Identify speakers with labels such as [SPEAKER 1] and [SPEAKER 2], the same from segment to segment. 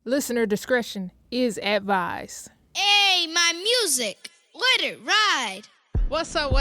[SPEAKER 1] Listener discretion is advised.
[SPEAKER 2] Hey, my music. Let it ride.
[SPEAKER 1] What's up?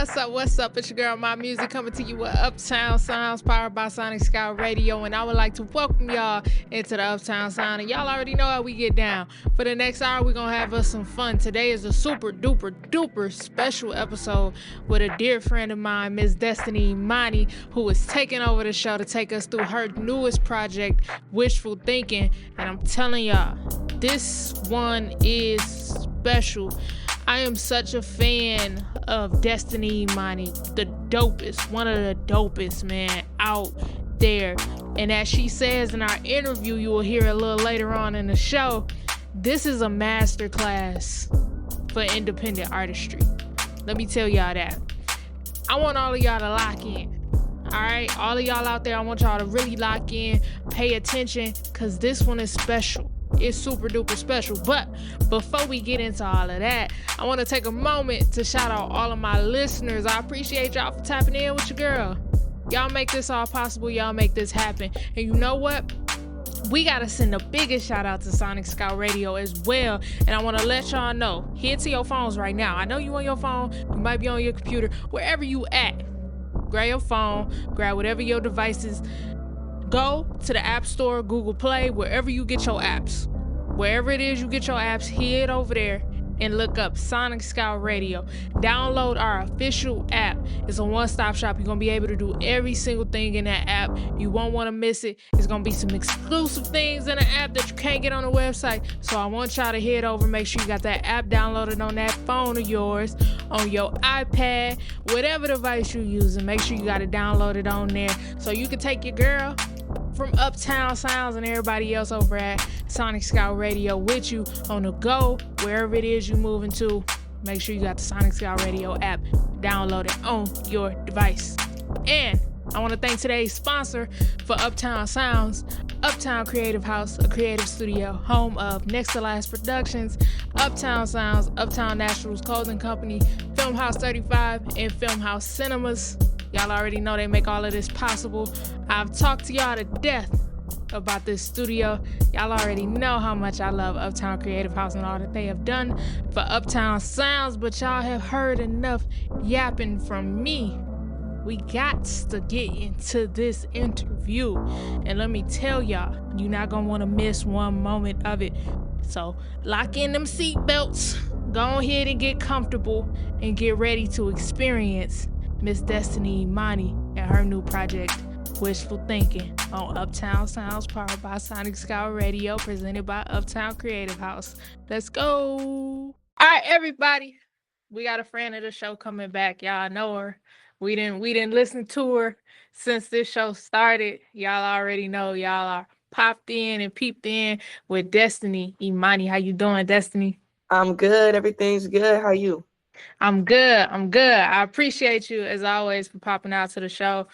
[SPEAKER 1] It's your girl, MAIMUXIC, coming to you with Uptown Sounds, powered by Sonic Scout Radio, and I would like to welcome y'all into the Uptown Sound, and y'all already know how we get down. For the next hour, we're gonna have us some fun. Today is a super duper special episode with a dear friend of mine, Miss Destiny Imani, who is taking over the show to take us through her newest project, Wishful Thinking, and I'm telling y'all, this one is special. I am such a fan of Destiny Imani, the dopest, one of the dopest, man, out there. And as she says in our interview, you will hear a little later on in the show, this is a masterclass for independent artistry. Let me tell y'all that. I want all of y'all to lock in. All right, all of y'all out there, I want y'all to really lock in, pay attention, because this one is special. It's super duper special. But before we get into all of that, I want to take a moment to shout out all of my listeners. I appreciate y'all for tapping in with your girl. Y'all make this all possible. Y'all make this happen. And you know what? We got to send the biggest shout out to Sonic Scout Radio as well. And I want to let y'all know, head to your phones right now. I know you on your phone. You might be on your computer. Wherever you at, grab your phone, grab whatever your device is. Go to the App Store, Google Play, wherever you get your apps. Wherever it is you get your apps, head over there and look up Sonic Scout Radio. Download our official app. It's a one-stop shop. You're going to be able to do every single thing in that app. You won't want to miss it. There's going to be some exclusive things in the app that you can't get on the website. So I want y'all to head over, make sure you got that app downloaded on that phone of yours, on your iPad, whatever device you're using. Make sure you got it downloaded on there so you can take your girl from Uptown Sounds and everybody else over at Sonic Scout Radio with you on the go, wherever it is you're moving to. Make sure you got the Sonic Scout Radio app downloaded on your device. And I want to thank today's sponsor for Uptown Sounds, Uptown Creative House, a creative studio, home of Next to Last Productions, Uptown Sounds, Uptown Naturals Clothing Company, Film House 35, and Film House Cinemas. Y'all already know they make all of this possible. I've talked to y'all to death about this studio. Y'all already know how much I love Uptown Creative House and all that they have done for Uptown Sounds, but y'all have heard enough yapping from me. We got to get into this interview. And let me tell y'all, you're not gonna wanna miss one moment of it. So lock in them seatbelts, go ahead and get comfortable and get ready to experience Miss Destiny Imani and her new project, Wishful Thinking, on Uptown Sounds, powered by Sonic Scout Radio, presented by Uptown Creative House. Let's go. All right, everybody. We got a friend of the show coming back. Y'all know her. We didn't listen to her since this show started. Y'all already know. Y'all are popped in and peeped in with Destiny Imani. How you doing, Destiny?
[SPEAKER 3] I'm good. Everything's good. How you?
[SPEAKER 1] I'm good. I appreciate you as always for popping out to the show.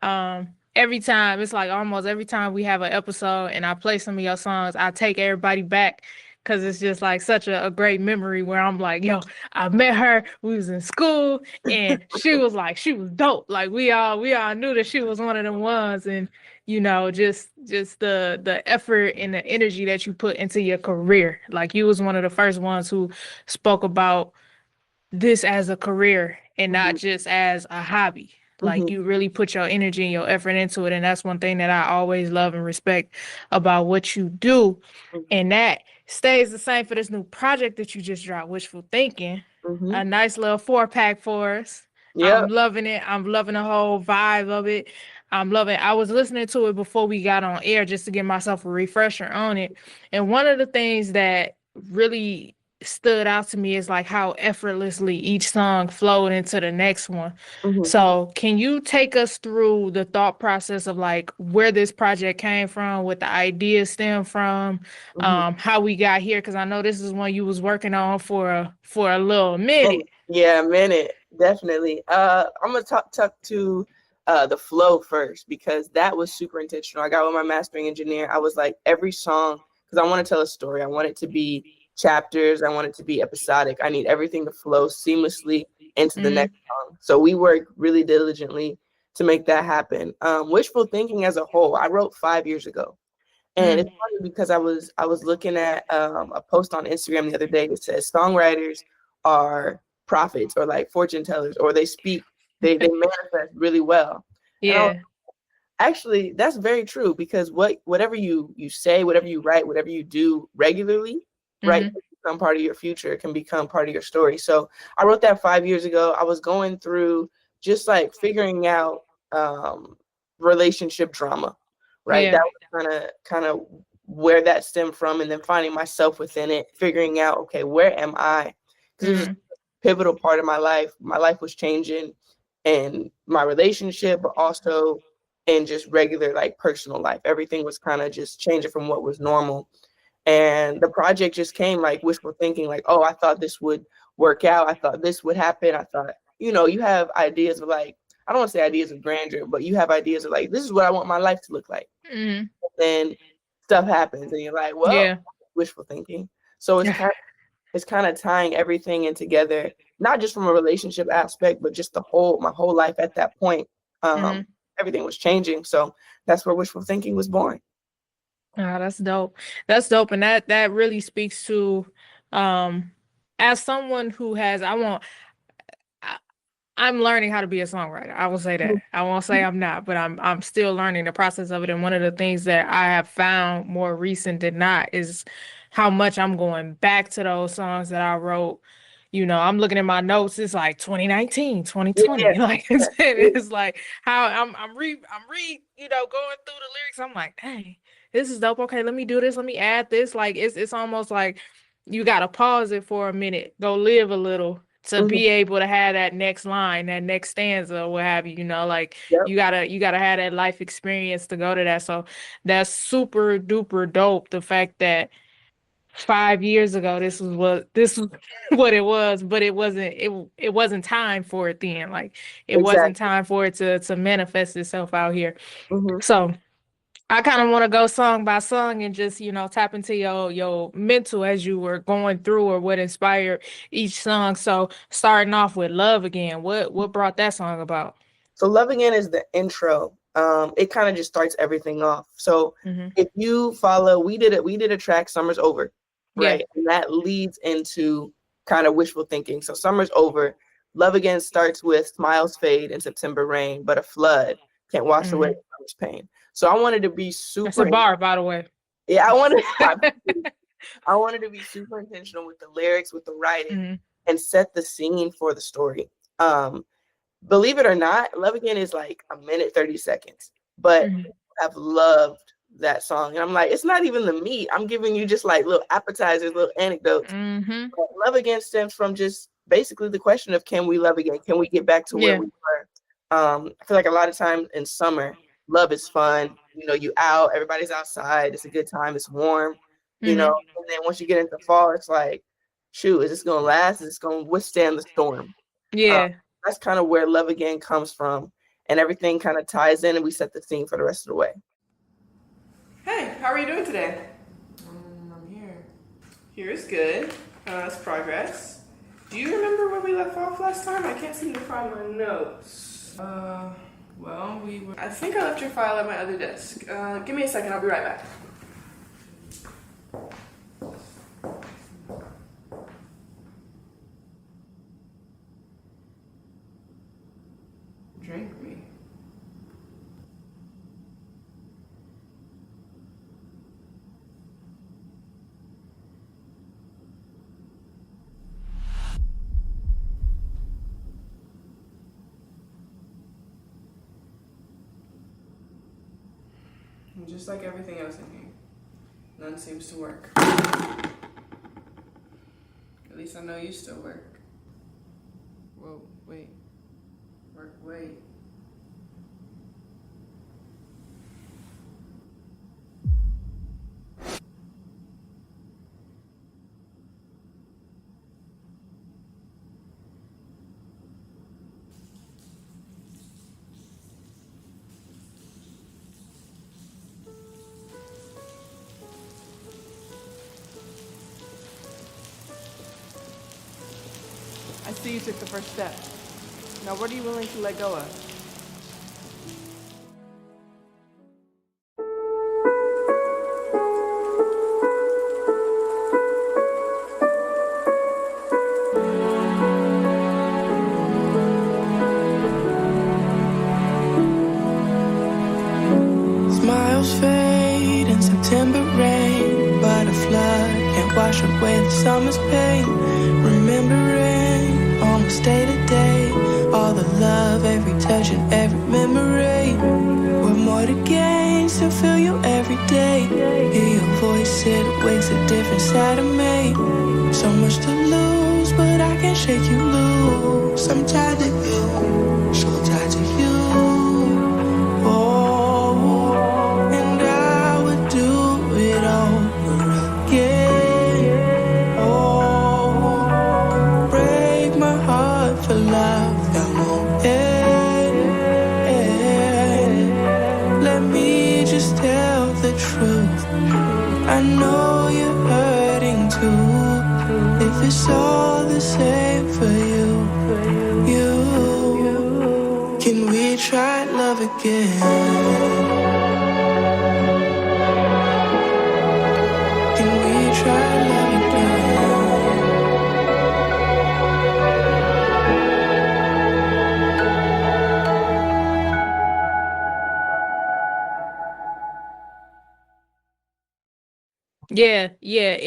[SPEAKER 1] Every time, it's like almost every time we have an episode and I play some of your songs, I take everybody back because it's just like such a great memory where I'm like, yo, I met her, we was in school, and she was dope. Like we all knew that she was one of the ones, and you know, just the effort and the energy that you put into your career. Like you was one of the first ones who spoke about this as a career and not just as a hobby. Like you really put your energy and your effort into it. And that's one thing that I always love and respect about what you do. And that stays the same for this new project that you just dropped, Wishful Thinking. A nice little 4-pack for us. Yep. I'm loving it. I'm loving the whole vibe of it. I was listening to it before we got on air just to give myself a refresher on it. And one of the things that really stood out to me is like how effortlessly each song flowed into the next one. So can you take us through the thought process of like where this project came from, what the idea stemmed from, how we got here? Because I know this is one you was working on for a little minute.
[SPEAKER 3] Yeah, a minute, definitely. I'm gonna talk to the flow first because that was super intentional. I got with my mastering engineer. I was like, every song, because I want to tell a story. I want it to be chapters. I want it to be episodic. I need everything to flow seamlessly into the next song. So we work really diligently to make that happen. Wishful Thinking as a whole, I wrote 5 years ago. And it's funny because I was looking at a post on Instagram the other day that says songwriters are prophets or like fortune tellers, or they manifest really well. And I was,
[SPEAKER 1] Yeah.
[SPEAKER 3] actually, that's very true, because whatever you say, whatever you write, whatever you do regularly, right, can become part of your future. It can become part of your story. So I wrote that 5 years ago. I was going through just like figuring out relationship drama, right?
[SPEAKER 1] Yeah.
[SPEAKER 3] That was kind of where that stemmed from, and then finding myself within it, figuring out, okay, where am I? Because it was a pivotal part of my life. My life was changing, and my relationship, but also in just regular like personal life. Everything was kind of just changing from what was normal. And the project just came like wishful thinking, like, oh, I thought this would work out. I thought this would happen. I thought, you have ideas of like, I don't want to say ideas of grandeur, but you have ideas of like, this is what I want my life to look like. And then stuff happens and you're like, well, wishful thinking. So it's kind of tying everything in together, not just from a relationship aspect, but just my whole life at that point. Everything was changing. So that's where wishful thinking was born.
[SPEAKER 1] Oh, that's dope. That's dope. And that really speaks to, as someone who has, I'm learning how to be a songwriter. I will say that. I won't say I'm not, but I'm still learning the process of it. And one of the things that I have found more recent than not is how much I'm going back to those songs that I wrote. I'm looking at my notes. It's like 2019, 2020.
[SPEAKER 3] Yeah.
[SPEAKER 1] Like it's like how I'm re going through the lyrics. I'm like, dang, this is dope. Okay, let me do this. Let me add this. Like it's almost like you gotta pause it for a minute, go live a little to be able to have that next line, that next stanza, or what have you. Like you gotta have that life experience to go to that. So that's super duper dope. The fact that 5 years ago this was what it was, but it wasn't time for it then. Like it wasn't time for it to manifest itself out here. So I kind of want to go song by song and just, tap into your mental as you were going through, or what inspired each song. So starting off with Love Again, what brought that song about?
[SPEAKER 3] So Love Again is the intro. It kind of just starts everything off. So if you follow, we did a track, Summer's Over, right?
[SPEAKER 1] Yeah.
[SPEAKER 3] And that leads into kind of wishful thinking. So Summer's Over. Love Again starts with smiles fade in September rain, but a flood can't wash away summer's pain. So I wanted to be super.
[SPEAKER 1] That's a bar, by the way.
[SPEAKER 3] Yeah, I wanted to be super intentional with the lyrics, with the writing, and set the scene for the story. Believe it or not, Love Again is like a minute 30 seconds, but I've loved that song. And I'm like, it's not even the meat. I'm giving you just like little appetizers, little anecdotes. Love Again stems from just basically the question of, can we love again? Can we get back to where we were? I feel like a lot of times in summer, love is fun. You out, everybody's outside. It's a good time. It's warm, and then once you get into fall, it's like, shoot, is this going to last? Is this going to withstand the storm?
[SPEAKER 1] Yeah.
[SPEAKER 3] That's kind of where Love Again comes from, and everything kind of ties in, and we set the scene for the rest of the way.
[SPEAKER 4] Hey, how are you doing today?
[SPEAKER 5] I'm here.
[SPEAKER 4] Here is good. That's progress. Do you remember where we left off last time? I can't seem to find my notes.
[SPEAKER 5] Well, we were...
[SPEAKER 4] I think I left your file at my other desk. Give me a second, I'll be right back.
[SPEAKER 5] Drink me. And just like everything else in here, none seems to work. At least I know you still work. Whoa, wait. Wait.
[SPEAKER 4] I see you took the first step. Now what are you willing to let go of?
[SPEAKER 3] wash away the summer's pain. Remembering almost day to day, all the love, every touch and every memory. We're more to gain, still feel you every day. Hear your voice, it wakes a different side of me. So much to lose, but I can't shake you loose. I'm tied to you, so tied to you. Oh, and I would do it over again. Oh, break my heart for love that won't end. Let me just tell the truth. I know you're hurting too. If it's all the same for you, can we try love again? Can we try love again?
[SPEAKER 1] Yeah,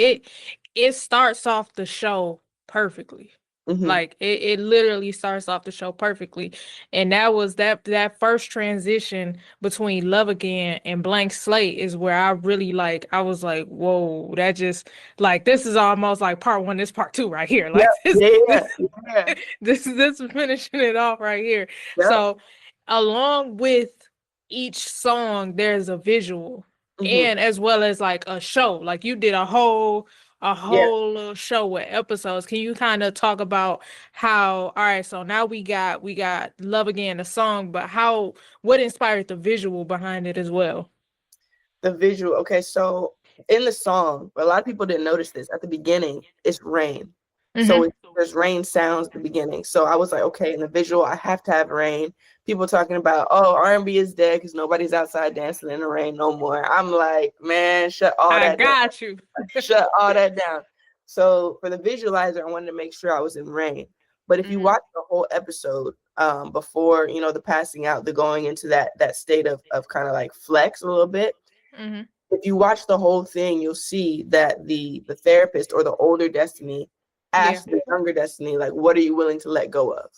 [SPEAKER 1] it starts off the show perfectly. Like it literally starts off the show perfectly. And that was that first transition between Love Again and Blank Slate is where I really I was like, whoa, that just like this is almost like part one, this part two right here. Like this is finishing it off right here.
[SPEAKER 3] Yep.
[SPEAKER 1] So along with each song, there's a visual and as well as like a show. Like you did a whole little show with episodes. Can you kind of talk about how, all right, so now we got Love Again, the song, but what inspired the visual behind it as well?
[SPEAKER 3] The visual, okay, so in the song, a lot of people didn't notice this, at the beginning, it's rain. So there's rain sounds at the beginning. So I was like, okay, in the visual, I have to have rain. People talking about, oh, R&B is dead because nobody's outside dancing in the rain no more. I'm like, man, shut all that down.
[SPEAKER 1] I got you.
[SPEAKER 3] Shut all that down. So for the visualizer, I wanted to make sure I was in rain. But if you watch the whole episode, before, the passing out, the going into that state of kind of like flex a little bit, if you watch the whole thing, you'll see that the therapist or the older Destiny asked the younger Destiny, like, what are you willing to let go of?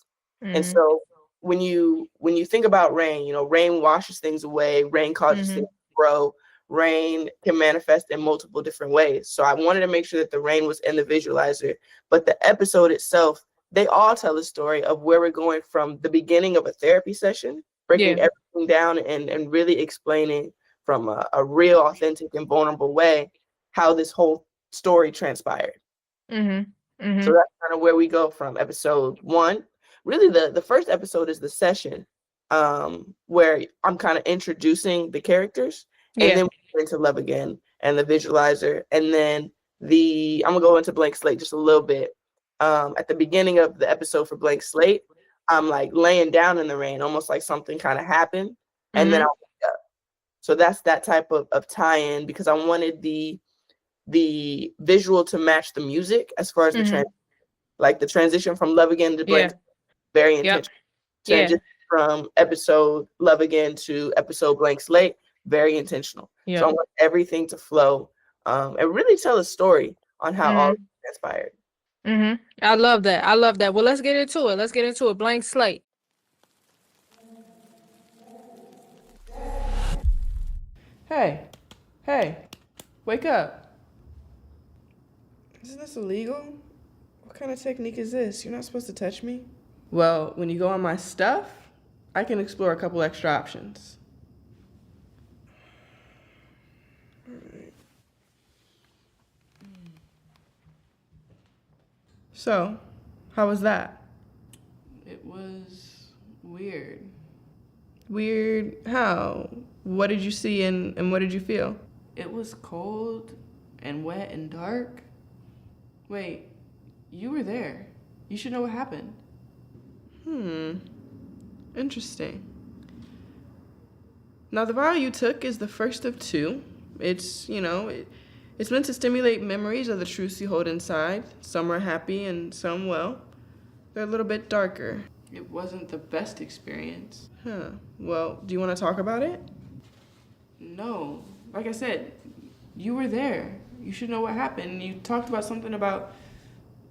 [SPEAKER 3] And so when you think about rain, rain washes things away, rain causes things to grow, rain can manifest in multiple different ways. So I wanted to make sure that the rain was in the visualizer, but the episode itself, they all tell a story of where we're going from the beginning of a therapy session, breaking everything down and really explaining from a real, authentic, and vulnerable way how this whole story transpired. So that's kind of where we go from episode one. Really, the first episode is the session, where I'm kind of introducing the characters, and then we get into Love Again and the visualizer, and then I'm gonna go into Blank Slate just a little bit. At the beginning of the episode for Blank Slate, I'm like laying down in the rain, almost like something kind of happened, and then I wake up. So that's that type of tie-in, because I wanted the visual to match the music as far as the transition from Love Again to Blank, very intentional. Transition from episode Love Again to episode Blank Slate, very intentional. So I want everything to flow and really tell a story on how all transpired.
[SPEAKER 1] I love that. Well, let's get into it. Blank Slate.
[SPEAKER 4] Hey, wake up. Isn't this illegal? What kind of technique is this? You're not supposed to touch me? Well, when you go on my stuff, I can explore a couple extra options. Alright. So, how was that? It was weird. Weird how? What did you see and what did you feel? It was cold and wet and dark. Wait, you were there. You should know what happened. Interesting. Now, the vow you took is the first of two. It's, it's meant to stimulate memories of the truths you hold inside. Some are happy and some, well, they're a little bit darker. It wasn't the best experience. Well, do you want to talk about it? No. Like I said, you were there. You should know what happened. You talked about something about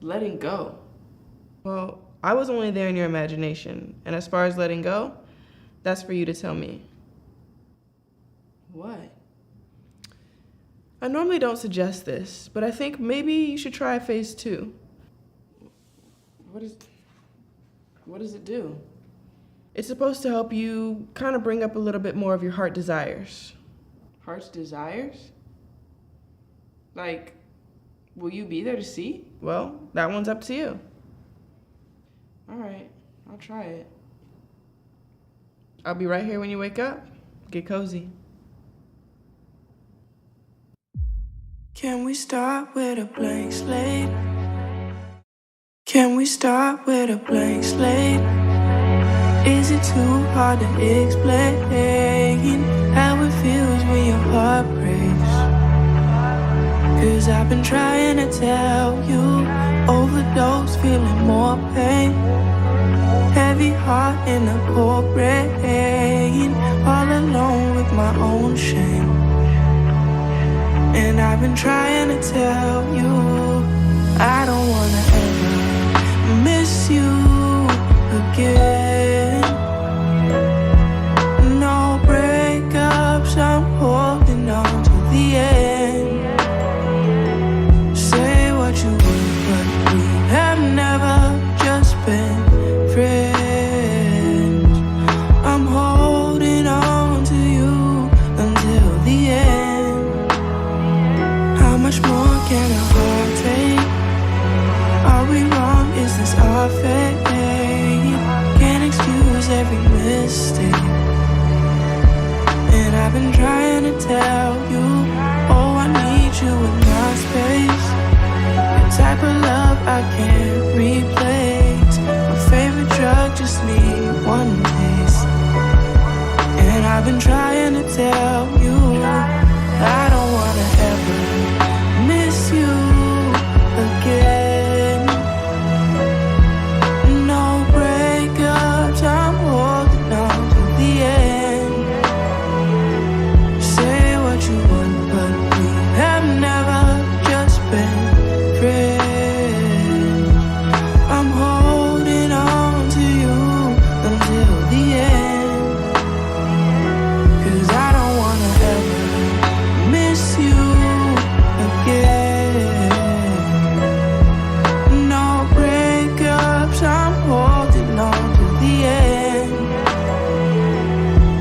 [SPEAKER 4] letting go. Well, I was only there in your imagination. And as far as letting go, that's for you to tell me. What? I normally don't suggest this, but I think maybe you should try phase 2. What does it do? It's supposed to help you kind of bring up a little bit more of your heart desires. Heart's desires? Like, will you be there to see? Well, that one's up to you. All right, I'll try it. I'll be right here when you wake up. Get cozy. Can we start with a blank slate? Can we start with a blank slate? Is it too hard to explain how it feels when your heart breaks? 'Cause I've been trying to tell you, overdose, feeling more pain. Heavy heart in the cold rain, all alone with my own shame. And I've been trying to tell you, I don't wanna ever miss you again. No breakups, I'm holding on to the end. Say what you want, but we have never just been friends. I'm holding on to you until the end. How much more can a heart take? Are we wrong? Is this our fate? Can't excuse every mistake. And I've been trying to tell you, oh, I need you in my space. The type of love I can't replace. My favorite drug, just need one taste. And I've been trying to tell you, I don't wanna ever miss you again. No breakups, I'm holding on to the end. Say what you want, but we have never just been friends. I'm holding on to you until the end. 'Cause I don't wanna ever miss you again. No breakups, I'm holding on to the end.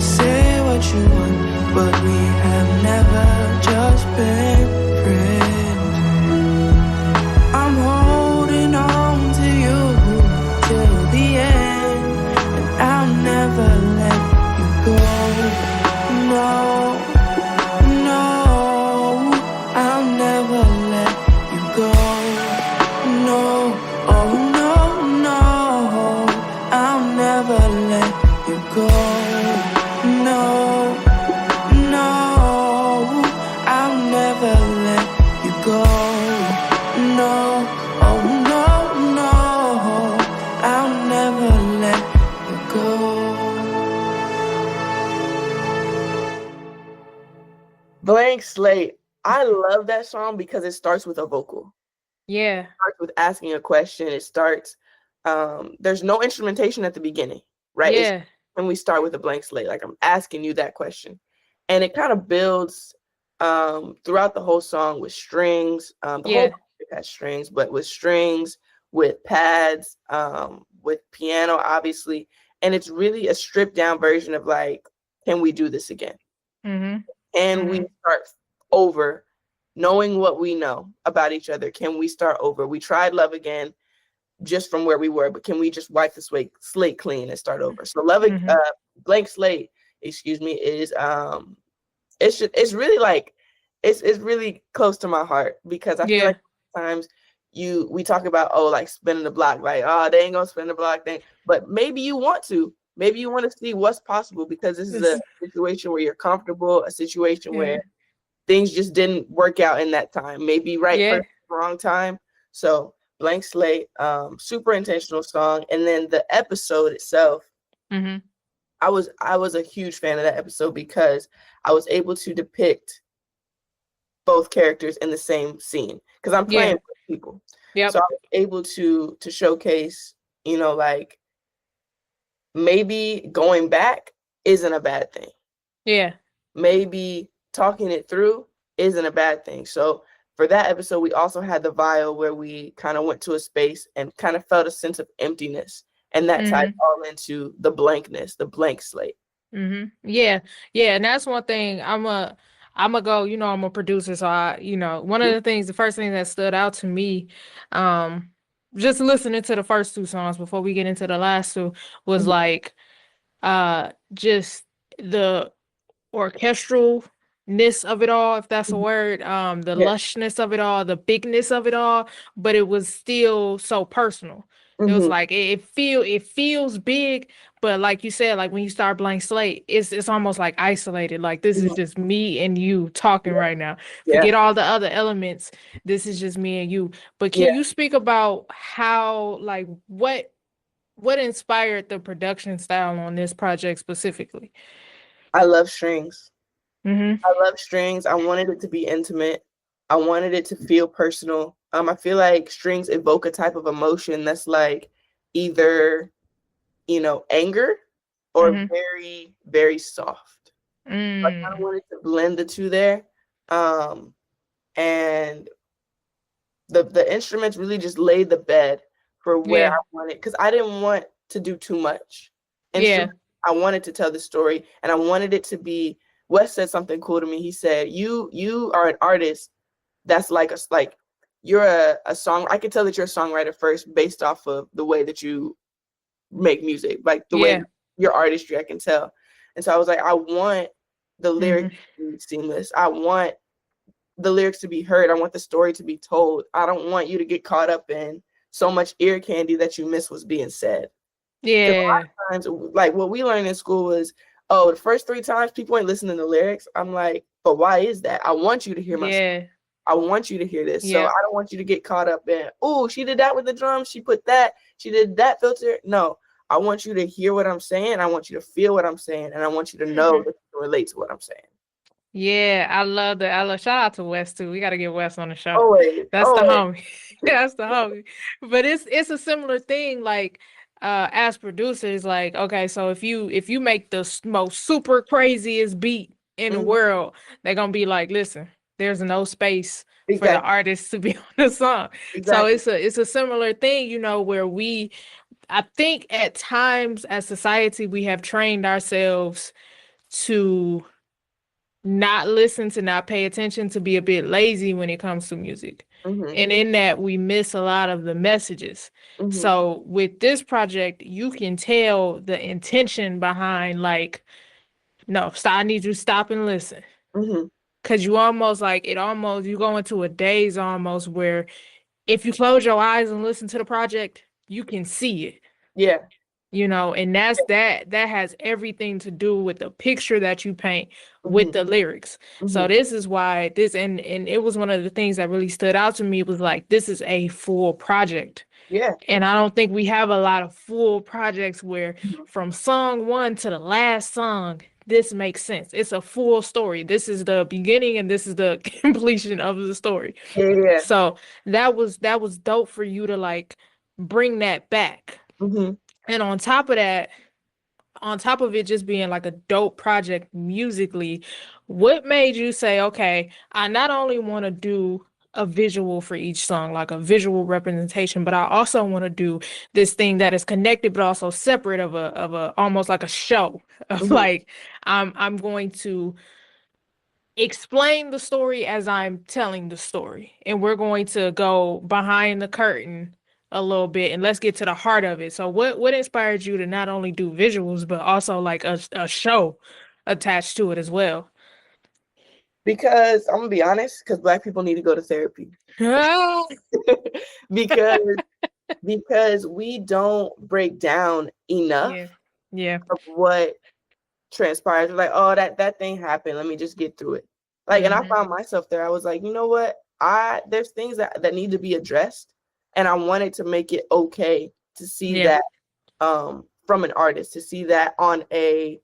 [SPEAKER 4] Say what you want, but we have never just been friends. I'm holding on to you till the end, and I'll never let you go. No, no, I'll never let you go. No, oh no, no, I'll never let you go. No, no, I'll never let you go. No, oh no, no, I'll never let you go.
[SPEAKER 3] Blank Slate. I love that song because it starts with a vocal.
[SPEAKER 1] Yeah.
[SPEAKER 3] It starts with asking a question. It starts, there's no instrumentation at the beginning, right?
[SPEAKER 1] Yeah.
[SPEAKER 3] And we start with a blank slate. Like, I'm asking you that question. And it kind of builds throughout the whole song with strings. The whole
[SPEAKER 1] Yeah.
[SPEAKER 3] project has strings, but with strings, with pads, with piano, obviously. And it's really a stripped down version of like, can we do this again?
[SPEAKER 1] Mm-hmm.
[SPEAKER 3] And we start over, knowing what we know about each other. Can we start over? We tried love again, just from where we were, but can we just wipe this slate clean and start over? So blank slate, excuse me, is it's really like it's really close to my heart, because I feel like sometimes we talk about, oh, like spinning the block, like, oh, they ain't gonna spin the block thing, but maybe you want to see what's possible, because this is a situation where you're comfortable, a situation where things just didn't work out in that time, maybe first, wrong time. So blank slate, super intentional song. And then the episode itself, I was a huge fan of that episode, because I was able to depict both characters in the same scene because I'm playing with people.
[SPEAKER 1] Yep.
[SPEAKER 3] So I was able to showcase, you know, like maybe going back isn't a bad thing.
[SPEAKER 1] Yeah.
[SPEAKER 3] Maybe talking it through isn't a bad thing. So for that episode, we also had the vial where we kind of went to a space and kind of felt a sense of emptiness. And that ties all into the blankness, the blank slate.
[SPEAKER 1] Yeah. Yeah. And that's one thing I'm a go, you know, I'm a producer. So one of the things, the first thing that stood out to me, just listening to the first two songs before we get into the last two was like, just the orchestralness of it all, if that's a word, the lushness of it all, the bigness of it all, but it was still so personal. It was like it feels big, but like you said, like when you start blank slate, it's almost like isolated. Like this is just me and you talking right now. Forget all the other elements. This is just me and you. But can you speak about how, like, what inspired the production style on this project specifically?
[SPEAKER 3] I love strings. I love strings. I wanted it to be intimate. I wanted it to feel personal. I feel like strings evoke a type of emotion that's like either, you know, anger or very, very soft. I kind of wanted to blend the two there. And the instruments really just laid the bed for where I wanted, because I didn't want to do too much. I wanted to tell the story, and I wanted it to be. Wes said something cool to me. He said, "You are an artist that's like you're a song. I can tell that you're a songwriter first, based off of the way that you make music, like the way your artistry. I can tell." And so I was like, I want the lyrics to be seamless. I want the lyrics to be heard. I want the story to be told. I don't want you to get caught up in so much ear candy that you miss what's being said. A lot of times, like what we learned in school was, oh, the first 3 times people ain't listening to the lyrics. I'm like, but why is that? I want you to hear my story. I want you to hear this. So I don't want you to get caught up in, oh, she did that with the drums. She put that. She did that filter. No, I want you to hear what I'm saying. I want you to feel what I'm saying. And I want you to know that you can relate to what I'm saying.
[SPEAKER 1] Yeah, I love that. Shout out to Wes too. We got to get Wes on the show.
[SPEAKER 3] Always.
[SPEAKER 1] That's the homie. That's the homie. But it's a similar thing. Like, as producers, like, okay, so if you make the most super craziest beat in the world, they're gonna be like, listen, there's no space for the artist to be on the song. So it's a similar thing, you know, where I think at times as society we have trained ourselves to not listen, to not pay attention, to be a bit lazy when it comes to music. And in that, we miss a lot of the messages. So with this project, you can tell the intention behind, like, no, stop, I need you to stop and listen. Because you almost you go into a daze almost where if you close your eyes and listen to the project, you can see it.
[SPEAKER 3] Yeah.
[SPEAKER 1] You know, and that has everything to do with the picture that you paint with the lyrics. So this is why and it was one of the things that really stood out to me, was like, this is a full project.
[SPEAKER 3] Yeah.
[SPEAKER 1] And I don't think we have a lot of full projects where from song 1 to the last song, this makes sense. It's a full story. This is the beginning and this is the completion of the story.
[SPEAKER 3] Yeah.
[SPEAKER 1] So that was dope for you to like bring that back. And on top of that, on top of it just being like a dope project musically, what made you say, okay, I not only want to do a visual for each song, like a visual representation, but I also want to do this thing that is connected but also separate of a almost like a show of like, I'm going to explain the story as I'm telling the story, and we're going to go behind the curtain a little bit and let's get to the heart of it. So what inspired you to not only do visuals but also like a show attached to it as well?
[SPEAKER 3] Because I'm gonna be honest, because Black people need to go to therapy. because we don't break down enough of what transpires. We're like, oh, that thing happened, let me just get through it. Like, and I found myself there. I was like, you know what, there's things that need to be addressed. And I wanted to make it okay to see that from an artist, to see that on a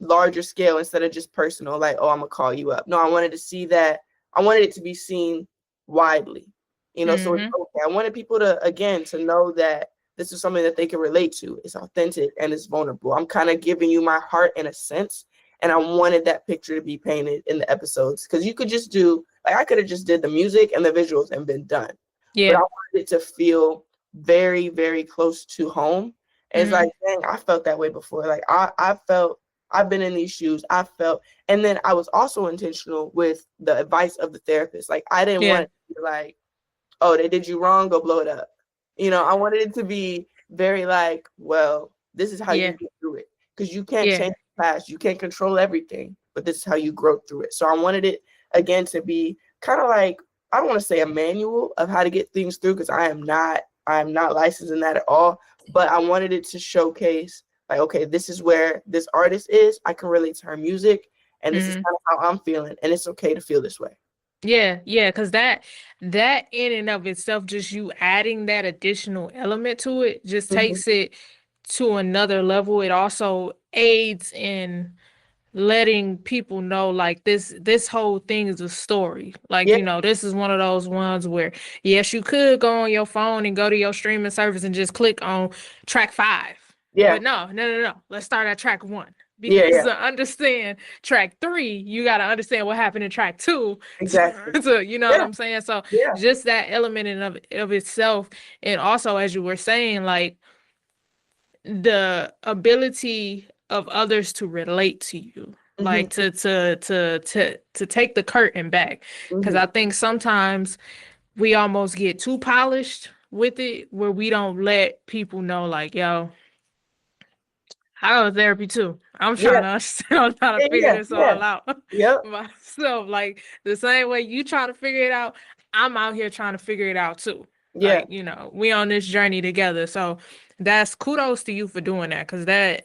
[SPEAKER 3] larger scale instead of just personal, like, oh, I'm gonna call you up. No, I wanted to see that I wanted it to be seen widely, you know. So it's
[SPEAKER 1] Mm-hmm.
[SPEAKER 3] okay. I wanted people to know that this is something that they can relate to. It's authentic and it's vulnerable. I'm kind of giving you my heart in a sense, and I wanted that picture to be painted in the episodes, because you could just do, like, I could have just did the music and the visuals and been done, but I wanted it to feel very, very close to home. And it's like, dang, I felt that way before. Like I felt, I've been in these shoes. I felt, and then I was also intentional with the advice of the therapist. Like, I didn't want it to be like, oh, they did you wrong, go blow it up. You know, I wanted it to be very like, well, this is how you get through it. Because you can't change the past. You can't control everything, but this is how you grow through it. So I wanted it, again, to be kind of like, I don't want to say a manual of how to get things through, because I am not licensed in that at all. But I wanted it to showcase, like, okay, this is where this artist is. I can relate to her music, and this is kind of how I'm feeling, and it's okay to feel this way.
[SPEAKER 1] Yeah, because that in and of itself, just you adding that additional element to it, just takes it to another level. It also aids in letting people know, like, this whole thing is a story. Like,
[SPEAKER 3] Yeah,
[SPEAKER 1] you know, this is one of those ones where, yes, you could go on your phone and go to your streaming service and just click on track 5.
[SPEAKER 3] yeah,
[SPEAKER 1] But no. Let's start at track 1.
[SPEAKER 3] yeah,
[SPEAKER 1] Because
[SPEAKER 3] yeah,
[SPEAKER 1] to understand track 3, you got to understand what happened in track 2.
[SPEAKER 3] exactly.
[SPEAKER 1] So, you know what
[SPEAKER 3] Yeah,
[SPEAKER 1] I'm saying? So
[SPEAKER 3] yeah.
[SPEAKER 1] just that element in of itself. And also, as you were saying, like, the ability of others to relate to you, like to take the curtain back. Because I think sometimes we almost get too polished with it, where we don't let people know, like, yo, I go to therapy too. I'm trying
[SPEAKER 3] Yeah,
[SPEAKER 1] to understand, I'm trying to figure
[SPEAKER 3] yeah,
[SPEAKER 1] this
[SPEAKER 3] yeah,
[SPEAKER 1] all out
[SPEAKER 3] yep,
[SPEAKER 1] myself. Like, the same way you try to figure it out, I'm out here trying to figure it out too.
[SPEAKER 3] yeah.
[SPEAKER 1] Like, you know, we on this journey together. So that's kudos to you for doing that. Because that,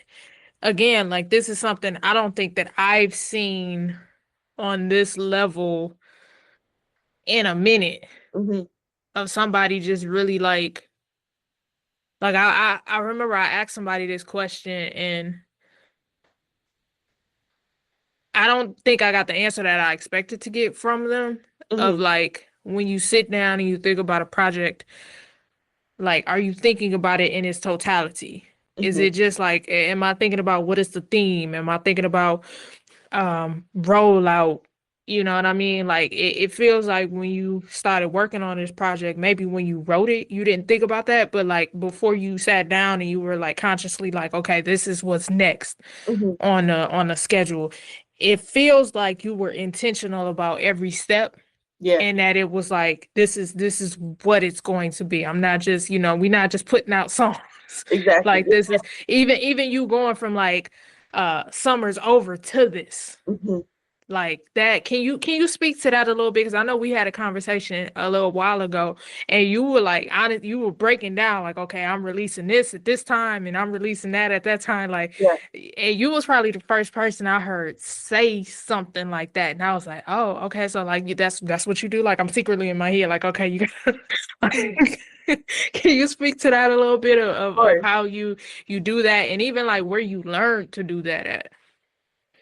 [SPEAKER 1] again, like, this is something I don't think that I've seen on this level in a minute,
[SPEAKER 3] hmm
[SPEAKER 1] of somebody just really like I remember I asked somebody this question, and I don't think I got the answer that I expected to get from them, of
[SPEAKER 3] hmm
[SPEAKER 1] like, when you sit down and you think about a project, like, are you thinking about it in its totality? Is
[SPEAKER 3] hmm
[SPEAKER 1] it just like, am I thinking about what is the theme? Am I thinking about rollout? You know what I mean? Like, it feels like when you started working on this project, maybe when you wrote it, you didn't think about that, but like before you sat down and you were like consciously like, okay, this is what's next
[SPEAKER 3] hmm
[SPEAKER 1] on the schedule. It feels like you were intentional about every step,
[SPEAKER 3] Yeah,
[SPEAKER 1] and that it was like, this is what it's going to be. I'm not just, we're not just putting out songs.
[SPEAKER 3] exactly.
[SPEAKER 1] Like, this is even you going from like summer's over to this,
[SPEAKER 3] hmm
[SPEAKER 1] like that. Can you speak to that a little bit? Because I know we had a conversation a little while ago, and you were like, honest, you were breaking down like, okay, I'm releasing this at this time, and I'm releasing that at that time, like,
[SPEAKER 3] Yeah,
[SPEAKER 1] and you was probably the first person I heard say something like that, and I was like, oh, okay, so like, that's what you do. Like, I'm secretly in my head like, okay, you like, can you speak to that a little bit of,
[SPEAKER 3] of
[SPEAKER 1] of
[SPEAKER 3] course.
[SPEAKER 1] how you do that, and even like where you learned to do that at?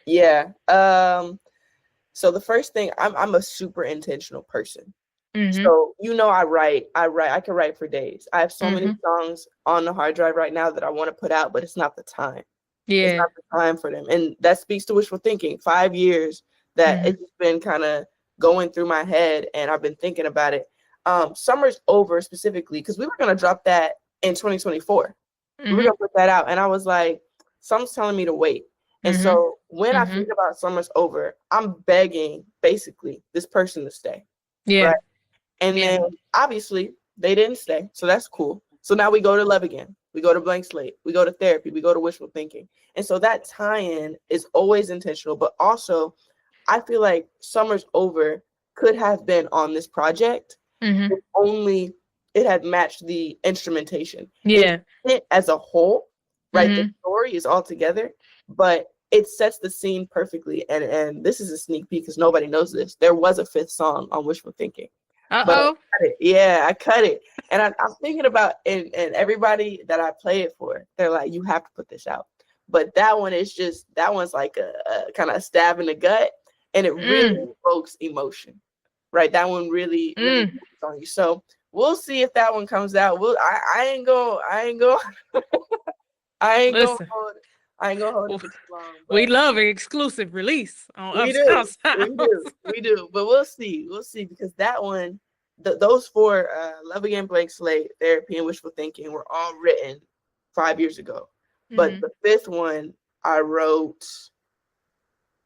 [SPEAKER 3] Yeah. So the first thing, I'm a super intentional person.
[SPEAKER 1] Mm-hmm.
[SPEAKER 3] So, I can write for days. I have so many
[SPEAKER 1] Mm-hmm.
[SPEAKER 3] songs on the hard drive right now that I want to put out, but it's not the time. It's
[SPEAKER 1] Yeah.
[SPEAKER 3] not the time for them. And that speaks to wishful thinking. 5 years that
[SPEAKER 1] Mm-hmm.
[SPEAKER 3] it's just been kind of going through my head, and I've been thinking about it. Summer's Over specifically, because we were gonna drop that in 2024. We were
[SPEAKER 1] Mm-hmm.
[SPEAKER 3] gonna put that out, and I was like, something's telling me to wait. And
[SPEAKER 1] Mm-hmm.
[SPEAKER 3] so when I
[SPEAKER 1] Mm-hmm.
[SPEAKER 3] think about Summer's Over, I'm begging basically this person to stay,
[SPEAKER 1] Yeah.
[SPEAKER 3] right? And
[SPEAKER 1] Yeah.
[SPEAKER 3] then obviously they didn't stay, so that's cool. So now we go to Love Again, we go to Blank Slate, we go to Therapy, we go to Wishful Thinking. And so that tie-in is always intentional, but also I feel like Summer's Over could have been on this project
[SPEAKER 1] Mm-hmm.
[SPEAKER 3] if only it had matched the instrumentation. It
[SPEAKER 1] Yeah.
[SPEAKER 3] fit as a whole, right? The
[SPEAKER 1] Mm-hmm.
[SPEAKER 3] story is all together, but it sets the scene perfectly. And this is a sneak peek because nobody knows this. There was a fifth song on Wishful Thinking, but I
[SPEAKER 1] Uh-oh.
[SPEAKER 3] cut it. Yeah, I cut it. And I'm thinking about, and everybody that I play it for, they're like, you have to put this out. But that one's like a kind of a stab in the gut, and it really
[SPEAKER 1] Mm.
[SPEAKER 3] evokes emotion. right? That one really moves on you. So we'll see if that one comes out. I ain't gonna I ain't gonna
[SPEAKER 1] Listen,
[SPEAKER 3] hold it for too long.
[SPEAKER 1] we
[SPEAKER 3] But
[SPEAKER 1] love an exclusive release on
[SPEAKER 3] we
[SPEAKER 1] Uptown
[SPEAKER 3] do,
[SPEAKER 1] Sounds.
[SPEAKER 3] we do. But we'll see, because that one, those four, Love Again, Blank Slate, Therapy, and Wishful Thinking were all written 5 years ago. But the fifth one I wrote,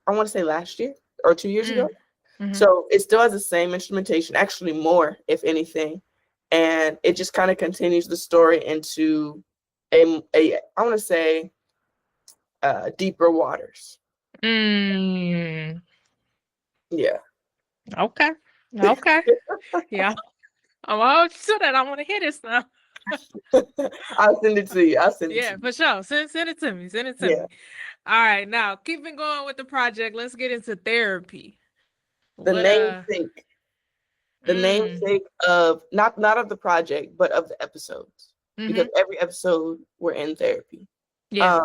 [SPEAKER 3] I want to say last year or 2 years ago. So it still has the same instrumentation, actually more, if anything. And it just kind of continues the story into I want to say, deeper waters.
[SPEAKER 1] Mm.
[SPEAKER 3] Yeah.
[SPEAKER 1] Okay. Yeah. I'm all to that. I want to hear this now.
[SPEAKER 3] I'll send it to you.
[SPEAKER 1] Yeah, for sure. Send it to me. Send it to
[SPEAKER 3] Yeah.
[SPEAKER 1] me. All right. Now, keeping going with the project, let's get into therapy.
[SPEAKER 3] The namesake of not of the project, but of the episodes. Because every episode we're in therapy.
[SPEAKER 1] Yeah.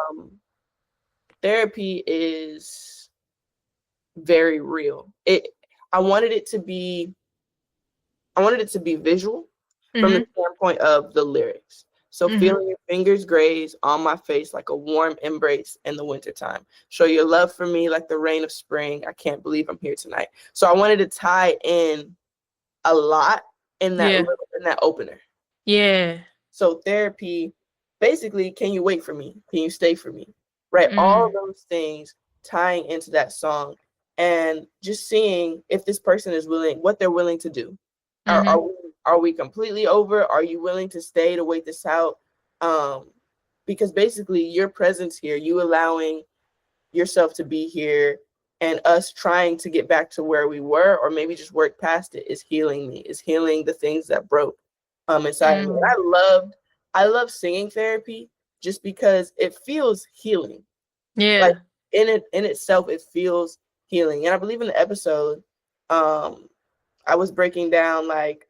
[SPEAKER 3] Therapy is very real. I wanted it to be visual from the standpoint of the lyrics. So feeling your fingers graze on my face like a warm embrace in the wintertime. Show your love for me like the rain of spring. I can't believe I'm here tonight. So I wanted to tie in a lot in that opener.
[SPEAKER 1] Yeah.
[SPEAKER 3] So therapy, basically, can you wait for me? Can you stay for me? Right? All of those things tying into that song, and just seeing if this person is willing, what they're willing to do. Are we completely over? Are you willing to stay to wait this out? Because basically your presence here, you allowing yourself to be here, and us trying to get back to where we were, or maybe just work past it, is healing me, is healing the things that broke inside of me. And I love singing therapy just because it feels healing.
[SPEAKER 1] Yeah.
[SPEAKER 3] Like in itself, it feels healing. And I believe in the episode, I was breaking down, like,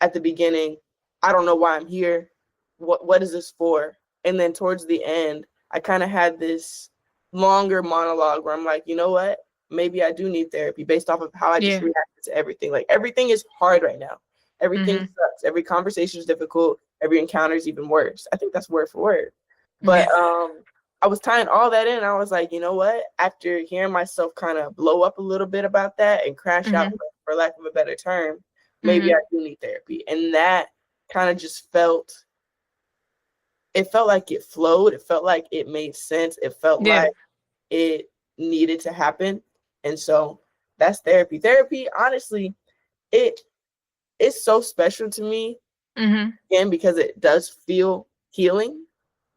[SPEAKER 3] at the beginning, I don't know why I'm here. What is this for? And then towards the end, I kind of had this longer monologue where I'm like, you know what? Maybe I do need therapy based off of how I just reacted to everything. Like, everything is hard right now. Everything sucks. Every conversation is difficult. Every encounter is even worse. I think that's word for word. But I was tying all that in. And I was like, you know what? After hearing myself kind of blow up a little bit about that and crash out, for lack of a better term, maybe I do need therapy. And that kind of just felt like it flowed. It felt like it made sense. It felt like it needed to happen. And so that's therapy. Therapy, honestly, it's so special to me, again, because it does feel healing.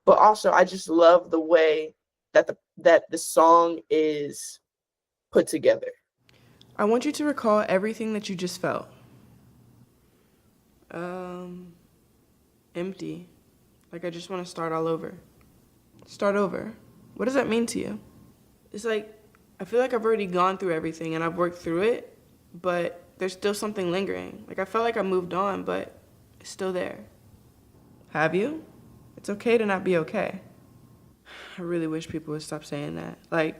[SPEAKER 3] But also, I just love the way that the song is put together.
[SPEAKER 4] I want you to recall everything that you just felt. Empty. Like I just want to start all over. Start over. What does that mean to you? It's like, I feel like I've already gone through everything and I've worked through it, but there's still something lingering. Like I felt like I moved on, but it's still there. Have you? It's okay to not be okay. I really wish people would stop saying that. Like,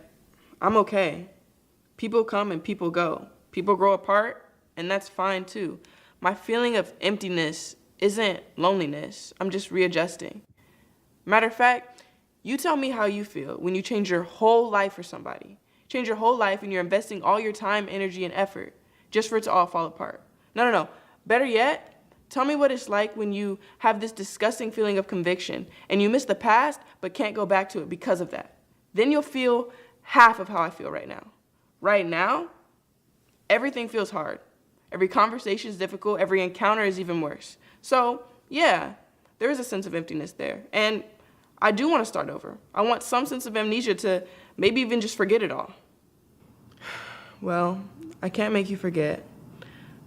[SPEAKER 4] I'm okay. People come and people go. People grow apart, and that's fine too. My feeling of emptiness isn't loneliness. I'm just readjusting. Matter of fact, you tell me how you feel when you change your whole life for somebody. Change your whole life and you're investing all your time, energy, and effort just for it to all fall apart. No. Better yet, tell me what it's like when you have this disgusting feeling of conviction and you miss the past but can't go back to it because of that. Then you'll feel half of how I feel right now. Right now, everything feels hard. Every conversation is difficult. Every encounter is even worse. So, yeah, there is a sense of emptiness there. And I do want to start over. I want some sense of amnesia to maybe even just forget it all. Well, I can't make you forget,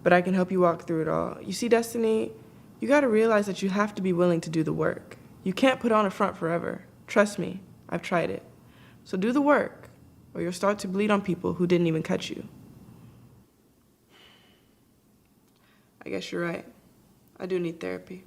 [SPEAKER 4] but I can help you walk through it all. You see, Destiny, you got to realize that you have to be willing to do the work. You can't put on a front forever. Trust me, I've tried it. So do the work, or you'll start to bleed on people who didn't even cut you. I guess you're right. I do need therapy.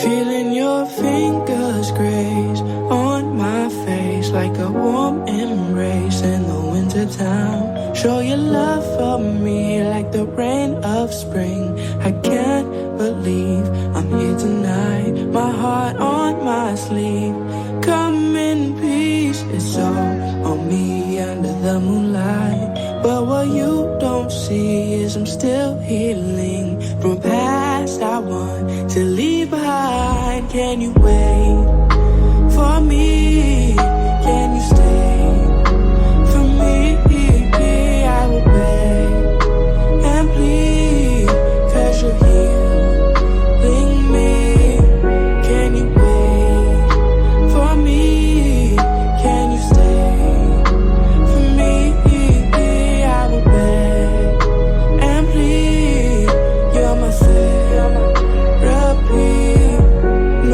[SPEAKER 6] Feeling your fingers graze on my face like a warm embrace in the winter town. Show your love for me like the rain of spring. I can't believe I'm here tonight. My heart on my sleeve. Come in peace, it's all on me under the moonlight. But what you don't see is I'm still healing from a past I want to leave behind. Can you wait for me? Can you stay for me? I will beg and plead, 'cause you're healing me. Can you wait for me? Can you stay for me? I will beg and plead. You're my therapy.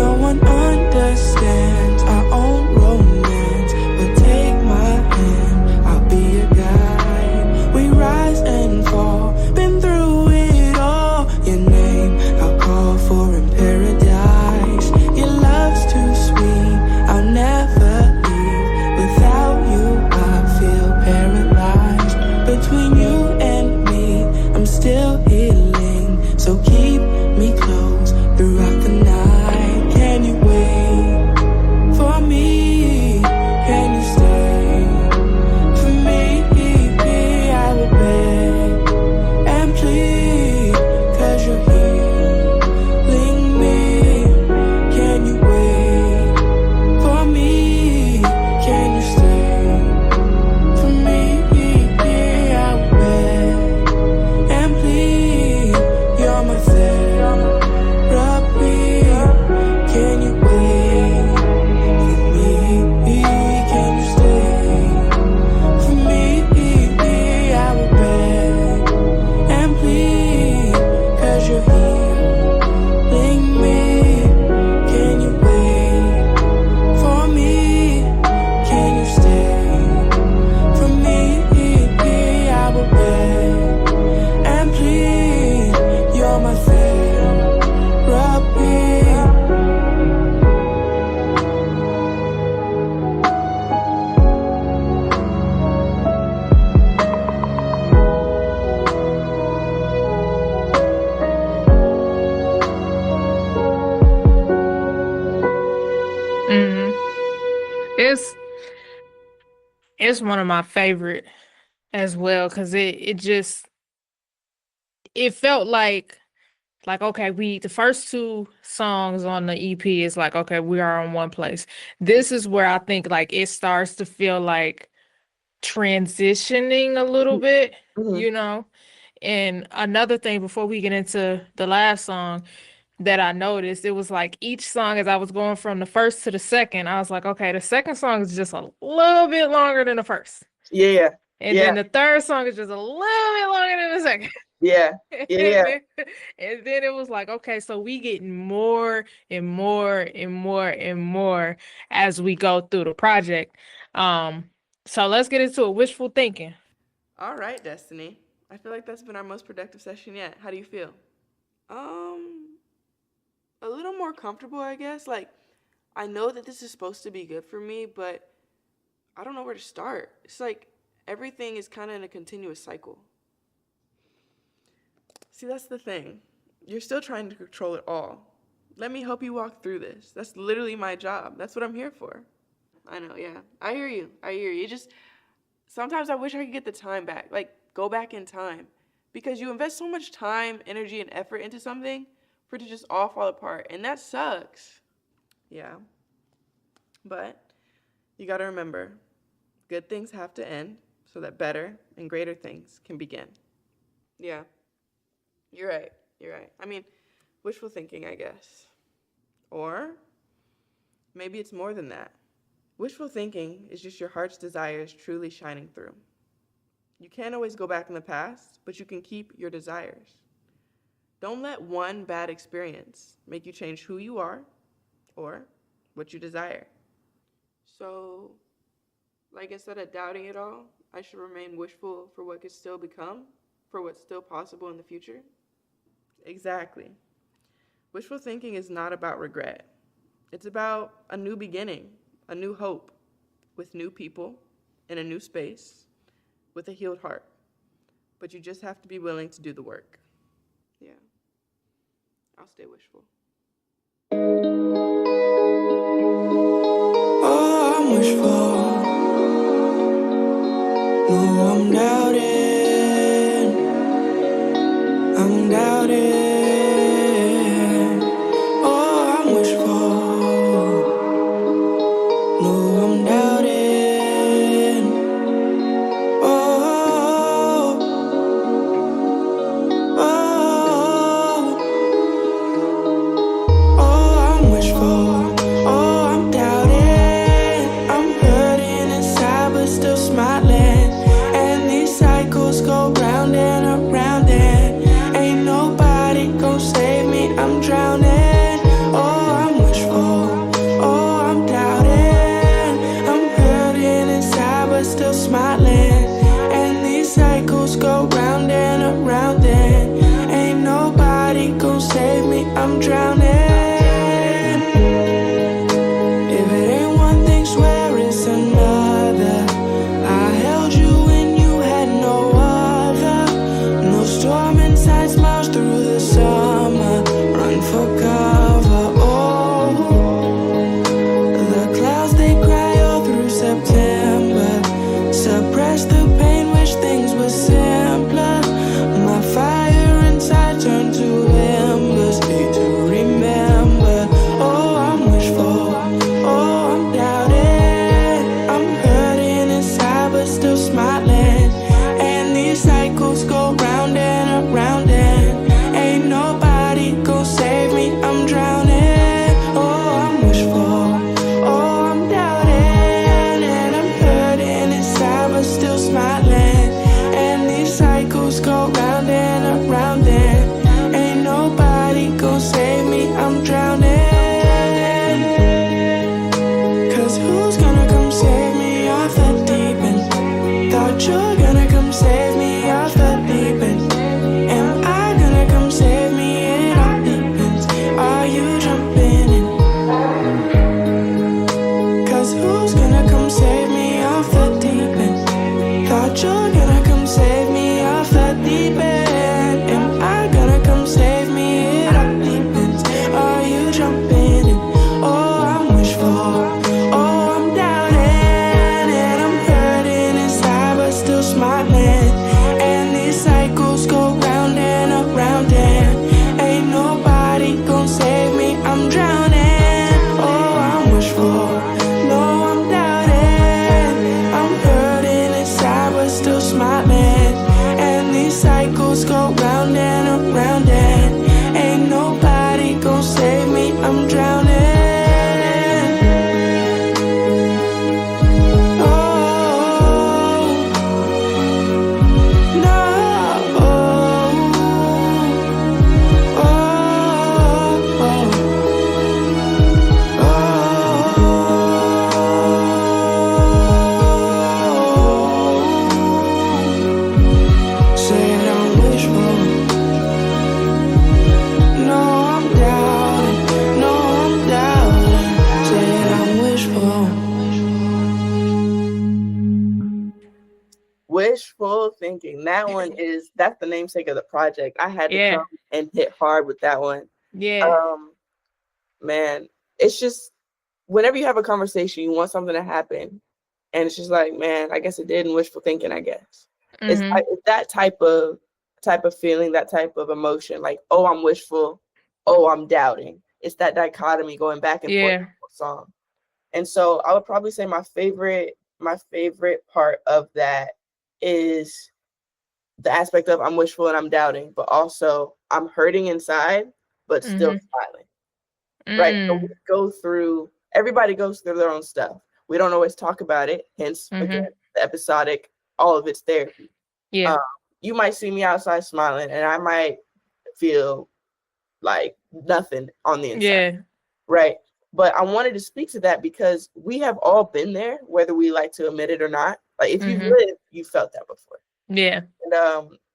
[SPEAKER 6] No one understands our own romance, but take my hand, I'll be your guide. We rise and fall, been through it all. Your name I'll call for in paradise. Your love's too sweet, I'll never leave. Without you I feel paralyzed. Between you and me, I'm still healing. So keep me close throughout the night. Can you wait for me? Can you stay for me? I will beg and plead, 'cause you're healing me. Can you wait for me? Can you stay for me? I will beg and plead. You're my therapy. Can you wait for me? Can you stay for me? I will beg and plead, 'cause you're healing me. Can you wait for me? Can you stay for me? I will beg and plead. You're my therapy.
[SPEAKER 1] Hmm. It's it's one of my favorite as well because it felt like okay, we the first two songs on the EP is like okay, we are in one place. This is where I think like it starts to feel like transitioning a little bit,
[SPEAKER 3] Mhm.
[SPEAKER 1] you know. And another thing before we get into the last song that I noticed, it was like each song as I was going from the first to the second, I was like, okay, the second song is just a little bit longer than the first.
[SPEAKER 3] Yeah,
[SPEAKER 1] And
[SPEAKER 3] yeah,
[SPEAKER 1] then the third song is just a little bit longer than the second.
[SPEAKER 3] yeah,
[SPEAKER 1] and,
[SPEAKER 3] yeah,
[SPEAKER 1] then, and then it was like, okay, so we getting more and more and more and more as we go through the project. So let's get into it. Wishful thinking.
[SPEAKER 4] All right, Destiny. I feel like that's been our most productive session yet. How do you feel? A little more comfortable, I guess. Like, I know that this is supposed to be good for me, but I don't know where to start. It's like everything is kind of in a continuous cycle. See, that's the thing. You're still trying to control it all. Let me help you walk through this. That's literally my job. That's what I'm here for. I know, yeah. I hear you. Sometimes I wish I could get the time back. Like, go back in time. Because you invest so much time, energy, and effort into something for it to just all fall apart. And that sucks. Yeah. But you gotta remember, good things have to end so that better and greater things can begin. Yeah. You're right. I mean, wishful thinking, I guess. Or maybe it's more than that. Wishful thinking is just your heart's desires truly shining through. You can't always go back in the past, but you can keep your desires. Don't let one bad experience make you change who you are or what you desire. So, like instead of doubting it all, I should remain wishful for what could still become, for what's still possible in the future. Exactly. Wishful thinking is not about regret. It's about a new beginning, a new hope, with new people, in a new space, with a healed heart. But you just have to be willing to do the work. Yeah. I'll stay wishful.
[SPEAKER 6] Oh, I'm wishful. No, I'm doubting. I'm doubting. Oh, I'm wishful. No, I'm doubting. Oh, oh, oh, I'm wishful. Oh, I'm doubting. I'm hurting inside, but still smiling. And these cycles go round and around, and ain't nobody gon' save me. I'm drowning. Oh, I'm wishful. Oh, I'm doubting. I'm hurting inside, but still smiling. And these cycles go round and around, and ain't nobody gon' save me. I'm drowning. If it ain't one thing, swear it's another. I held you when you had no other. No storm inside, smiles through the summer. Run for cover. Oh, the clouds they cry all through September. Suppress the pain, wish things were simpler. My fire inside turned to embers. Need to remember. Oh, I'm wishful. Oh, I'm doubting. I'm hurting inside, but still smiling. And these cycles go round and around, and ain't nobody gon' save me. I'm drowning. Oh, I'm wishful. Oh, I'm doubting. And I'm hurting inside, but still smiling. And these cycles go round and around, and ain't nobody gon' save me. I'm drowning. Cause who's gonna come save me off the deep end? Thought you're gonna come save me off the deep end. Am I gonna come save me? It all depends. Are you jumping in? Cause who's gonna come save me off the deep end? Thought you're gonna come save me off the deep end. Am I gonna come save me? It all depends. Are you jumping in? Oh, I'm wishful. Oh, I'm doubting. And I'm hurting inside, but still smiling. And these cycles go round and around, and ain't nobody gon' save me. I'm drowning. Oh, I'm wishful. No, I'm doubting. I'm hurting inside, but still smiling. And these cycles go round and around, and ain't nobody gon' save me. I'm drowning. Oh, no. Said I'm wishful. No, I'm doubting. No, I'm doubting. Said I'm wishful.
[SPEAKER 3] Wishful thinking. That one that's the namesake of the project. I had to
[SPEAKER 1] Yeah.
[SPEAKER 3] come and hit hard with that one.
[SPEAKER 1] Yeah.
[SPEAKER 3] Man, it's just whenever you have a conversation, you want something to happen, and it's just like, man, I guess it did in wishful thinking. I guess it's that type of feeling, that type of emotion. Like, oh, I'm wishful. Oh, I'm doubting. It's that dichotomy going back and forth in the song. And so I would probably say my favorite part of that is the aspect of I'm wishful and I'm doubting, but also I'm hurting inside, but still smiling. Right? So everybody goes through their own stuff. We don't always talk about it. Hence, again, the episodic, all of it's therapy.
[SPEAKER 1] Yeah.
[SPEAKER 3] You might see me outside smiling, and I might feel like nothing on the inside.
[SPEAKER 1] Yeah.
[SPEAKER 3] Right? But I wanted to speak to that because we have all been there, whether we like to admit it or not. Like, if you've lived, you felt that before.
[SPEAKER 1] Yeah.
[SPEAKER 3] And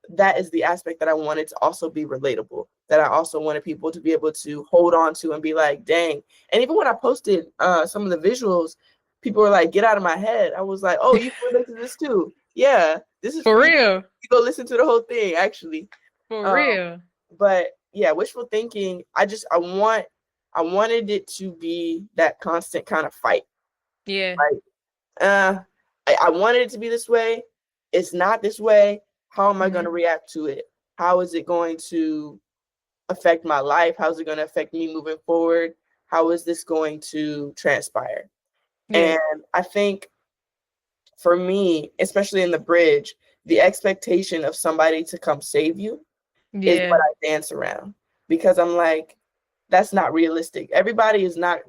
[SPEAKER 3] that is the aspect that I wanted to also be relatable. that I also wanted people to be able to hold on to and be like, dang. And even when I posted some of the visuals, people were like, get out of my head. I was like, oh, you can relate to this too. Yeah, this is
[SPEAKER 1] For
[SPEAKER 3] free.
[SPEAKER 1] real.
[SPEAKER 3] You go listen to the whole thing, actually.
[SPEAKER 1] For real.
[SPEAKER 3] But yeah, wishful thinking, I wanted it to be that constant kind of fight.
[SPEAKER 1] Yeah.
[SPEAKER 3] Like, I wanted it to be this way. It's not this way. How am I going to
[SPEAKER 1] Mm-hmm.
[SPEAKER 3] react to it? How is it going to affect my life? How is it going to affect me moving forward? How is this going to transpire?
[SPEAKER 1] Yeah.
[SPEAKER 3] And I think for me, especially in the bridge, the expectation of somebody to come save you is
[SPEAKER 1] Yeah.
[SPEAKER 3] what I dance around, because I'm like, that's not realistic. Everybody is not,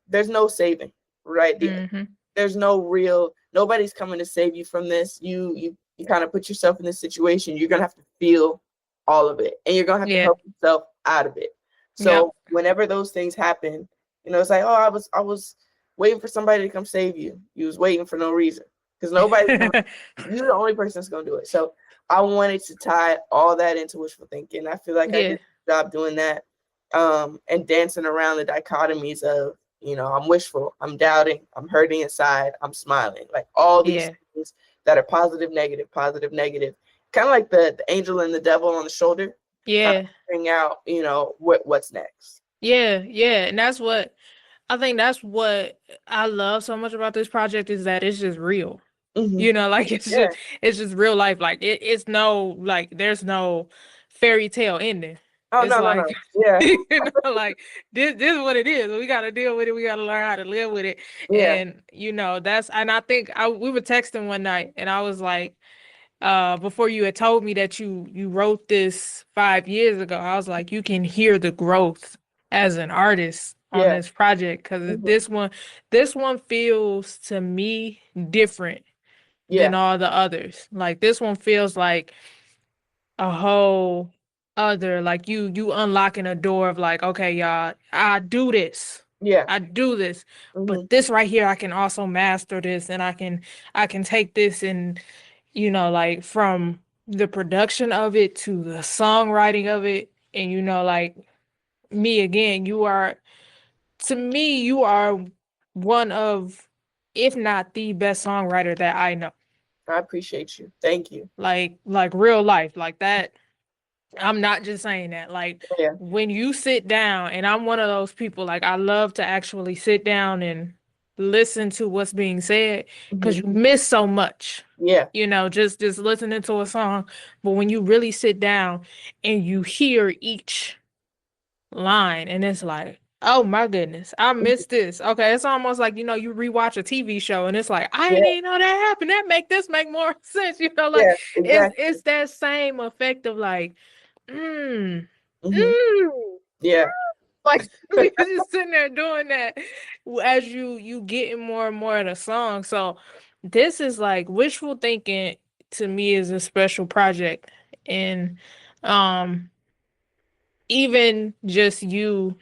[SPEAKER 3] there's no saving, right?
[SPEAKER 1] Mm-hmm.
[SPEAKER 3] There's nobody's coming to save you from this. You kind of put yourself in this situation. You're gonna have to feel all of it, and you're gonna have to
[SPEAKER 1] Yeah.
[SPEAKER 3] help yourself out of it. So whenever those things happen, it's like, oh, I was waiting for somebody to come save you. You was waiting for no reason, because you're the only person that's gonna do it. So I wanted to tie all that into wishful thinking. I feel like I did a good job doing that, and dancing around the dichotomies of, I'm wishful, I'm doubting, I'm hurting inside, I'm smiling. Like all these things that are positive, negative, kind of like the angel and the devil on the shoulder.
[SPEAKER 1] Yeah.
[SPEAKER 3] Figuring out, what's next.
[SPEAKER 1] Yeah. Yeah. And that's what I love so much about this project, is that it's just real.
[SPEAKER 3] Mm-hmm.
[SPEAKER 1] Like it's just real life. Like it's no, like there's no fairy tale ending.
[SPEAKER 3] Oh,
[SPEAKER 1] It's
[SPEAKER 3] no.
[SPEAKER 1] like
[SPEAKER 3] Yeah.
[SPEAKER 1] like this is what it is. We gotta deal with it. We gotta learn how to live with it.
[SPEAKER 3] Yeah.
[SPEAKER 1] And and I think we were texting one night, and I was like, before you had told me that you wrote this 5 years ago, I was like, you can hear the growth as an artist on this project, because this one feels to me different than all the others. Like this one feels like a whole other, like you unlocking a door of like, okay, y'all, I do this.
[SPEAKER 3] Yeah.
[SPEAKER 1] I do this. But this right here, I can also master this, and I can take this, and like from the production of it to the songwriting of it. And like me again, to me, you are one of, if not the best songwriter that I know.
[SPEAKER 3] I appreciate you. Thank you.
[SPEAKER 1] Like real life, like that. I'm not just saying that. Like when you sit down, and I'm one of those people, like I love to actually sit down and listen to what's being said, because you miss so much.
[SPEAKER 3] Yeah.
[SPEAKER 1] Just listening to a song. But when you really sit down and you hear each line, and it's like, oh my goodness, I missed this. Okay, it's almost like, you rewatch a TV show, and it's like, I didn't know that happened. That make more sense. Like
[SPEAKER 3] exactly.
[SPEAKER 1] it's that same effect of like,
[SPEAKER 3] yeah.
[SPEAKER 1] Like you're just sitting there doing that as you getting more and more of the song. So this is like wishful thinking to me is a special project. And even just the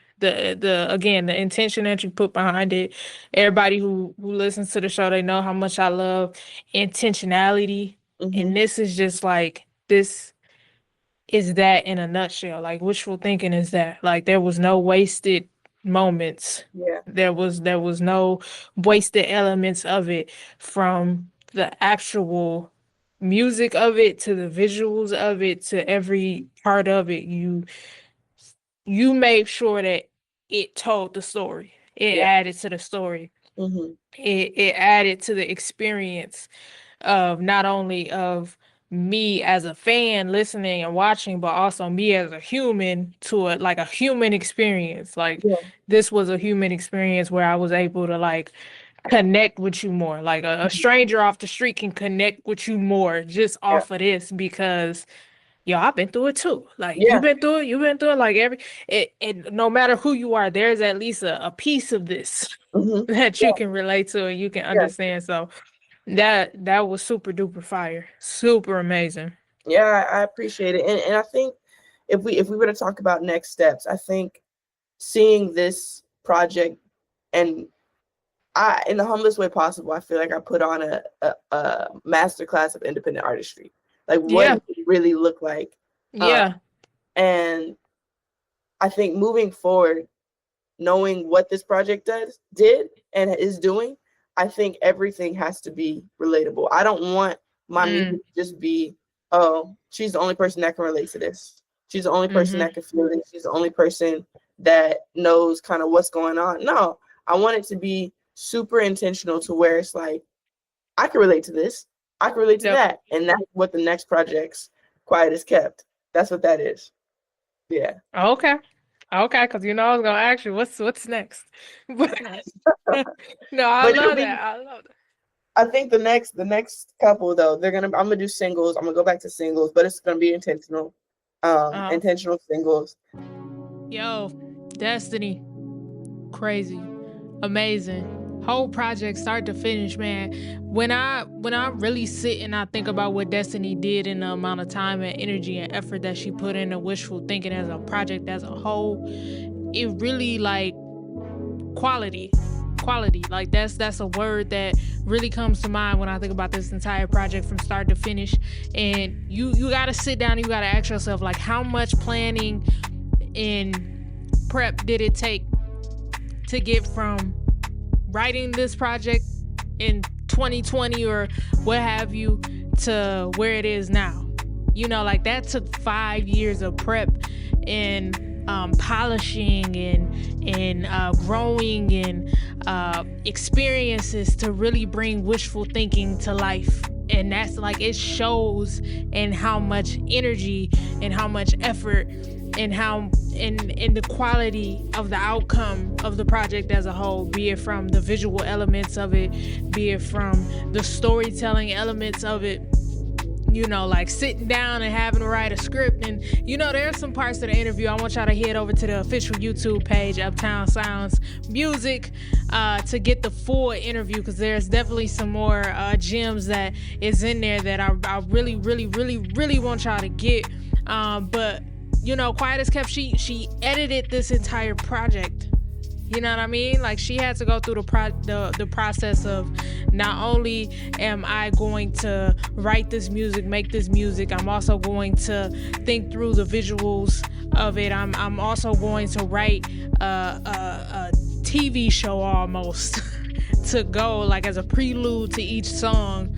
[SPEAKER 1] again, the intention that you put behind it. Everybody who listens to the show, they know how much I love intentionality. And this is just like, this is that in a nutshell. Like wishful thinking is that. Like there was no wasted moments.
[SPEAKER 3] Yeah.
[SPEAKER 1] There was no wasted elements of it, from the actual music of it to the visuals of it to every part of it. You made sure that it told the story. It added to the story. It added to the experience of not only of me as a fan listening and watching, but also me as a human, to a human experience. Like this was a human experience where I was able to like connect with you more. Like a stranger off the street can connect with you more just off of this, because I've been through it too. Like you've been through it. Like and no matter who you are, there's at least a piece of this that you can relate to and you can understand. So that was super duper fire, super amazing.
[SPEAKER 3] Yeah, I appreciate it. And I think if we were to talk about next steps, I think seeing this project, and I, in the humblest way possible, I feel like I put on a masterclass of independent artistry. Like what does it really look like? And I think moving forward, knowing what this project did and is doing, I think everything has to be relatable. I don't want my music to just be, oh, she's the only person that can relate to this. She's the only person that can feel this. She's the only person that knows kind of what's going on. No, I want it to be super intentional to where it's like, I can relate to this. I can relate to that. And that's what the next project's Quiet as Kept. That's what that is. Yeah.
[SPEAKER 1] Okay, because I was gonna ask you what's next. But no, I love that.
[SPEAKER 3] I think the next couple though, I'm gonna do singles. I'm gonna go back to singles, but it's gonna be intentional. Intentional singles.
[SPEAKER 1] Yo, Destiny, crazy, amazing. Whole project start to finish, man. When I really sit and I think about what Destiny did in the amount of time and energy and effort that she put into Wishful Thinking as a project as a whole, it really like quality. Like that's a word that really comes to mind when I think about this entire project from start to finish. And you gotta sit down and you gotta ask yourself, like, how much planning and prep did it take to get from writing this project in 2020 or what have you to where it is now? Like that took 5 years of prep and polishing and growing and experiences to really bring Wishful Thinking to life. And that's like, it shows in how much energy and how much effort and how in the quality of the outcome of the project as a whole, be it from the visual elements of it, be it from the storytelling elements of it, like sitting down and having to write a script. And there are some parts of the interview I want y'all to head over to the official YouTube page, Uptown Sounds Music, to get the full interview, because there's definitely some more gems that is in there that I really, really, really, really want y'all to get. But Quiet as Kept, she edited this entire project. You know what I mean? Like, she had to go through the process of, not only am I going to write this music, make this music, I'm also going to think through the visuals of it. I'm also going to write a TV show almost to go like as a prelude to each song.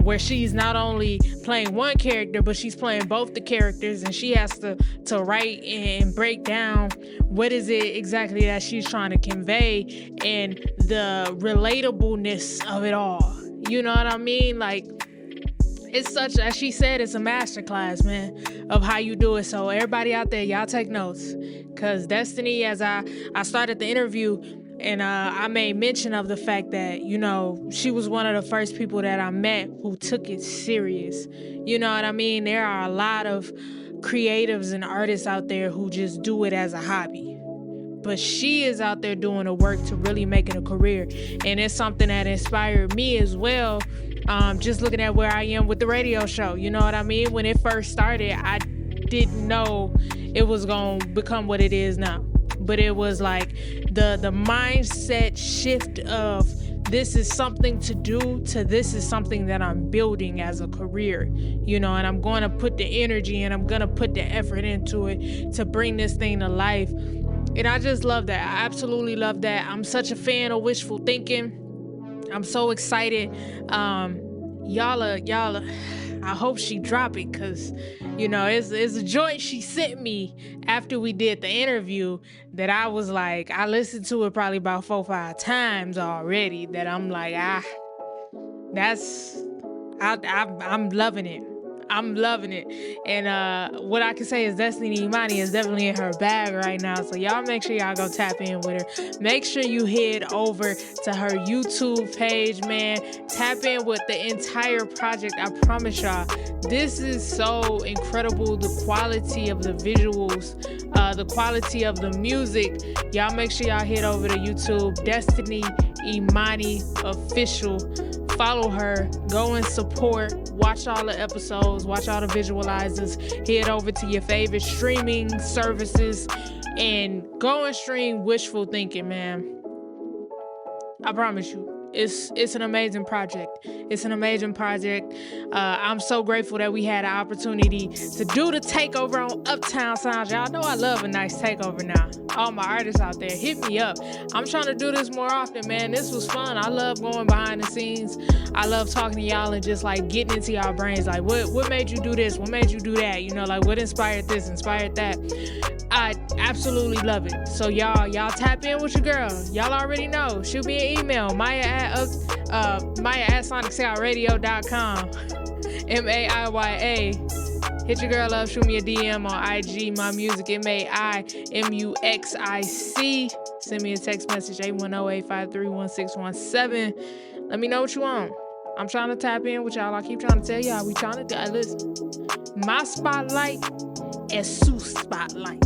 [SPEAKER 1] Where she's not only playing one character, but she's playing both the characters, and she has to write and break down what is it exactly that she's trying to convey and the relatableness of it all. You know what I mean? Like, it's such, as she said, it's a masterclass, man, of how you do it. So everybody out there, y'all take notes, because Destiny, as I started the interview, and I made mention of the fact that, she was one of the first people that I met who took it serious. You know what I mean? There are a lot of creatives and artists out there who just do it as a hobby. But she is out there doing the work to really make it a career. And it's something that inspired me as well. Just looking at where I am with the radio show. You know what I mean? When it first started, I didn't know it was going to become what it is now. But it was like the mindset shift of, this is something to do, to this is something that I'm building as a career, and I'm going to put the energy and I'm going to put the effort into it to bring this thing to life. And I just love that. I absolutely love that. I'm such a fan of Wishful Thinking. I'm so excited. Y'all, I hope she drop it, because it's a joint she sent me after we did the interview that I was like, I listened to it probably about 4 or 5 times already, that I'm like, I'm loving it. I'm loving it. And what I can say is Destiny Imani is definitely in her bag right now. So y'all make sure y'all go tap in with her. Make sure you head over to her YouTube page, man. Tap in with the entire project. I promise y'all, this is so incredible. The quality of the visuals, the quality of the music. Y'all make sure y'all head over to YouTube, Destiny Imani Official. Follow her, go and support, watch all the episodes, watch all the visualizers, head over to your favorite streaming services and go and stream Wishful Thinking, man. I promise you, it's an amazing project. It's an amazing project. I'm so grateful that we had an opportunity to do the takeover on Uptown Sounds. Y'all know I love a nice takeover now. All my artists out there, hit me up. I'm trying to do this more often, man. This was fun. I love going behind the scenes. I love talking to y'all and just like getting into y'all brains. Like, what made you do this? What made you do that? You know, like what inspired this, inspired that? I absolutely love it. So y'all tap in with your girl. Y'all already know. Shoot me an email, Maiya at sonicscoutradio.com. MAIYA. Hit your girl up. Shoot me a DM on IG. MAIMUXIC, MAIMUXIC. Send me a text message 810-853-1617. Let me know what you want. I'm trying to tap in with y'all. I keep trying to tell y'all. We trying to listen. My spotlight is Sue spotlight.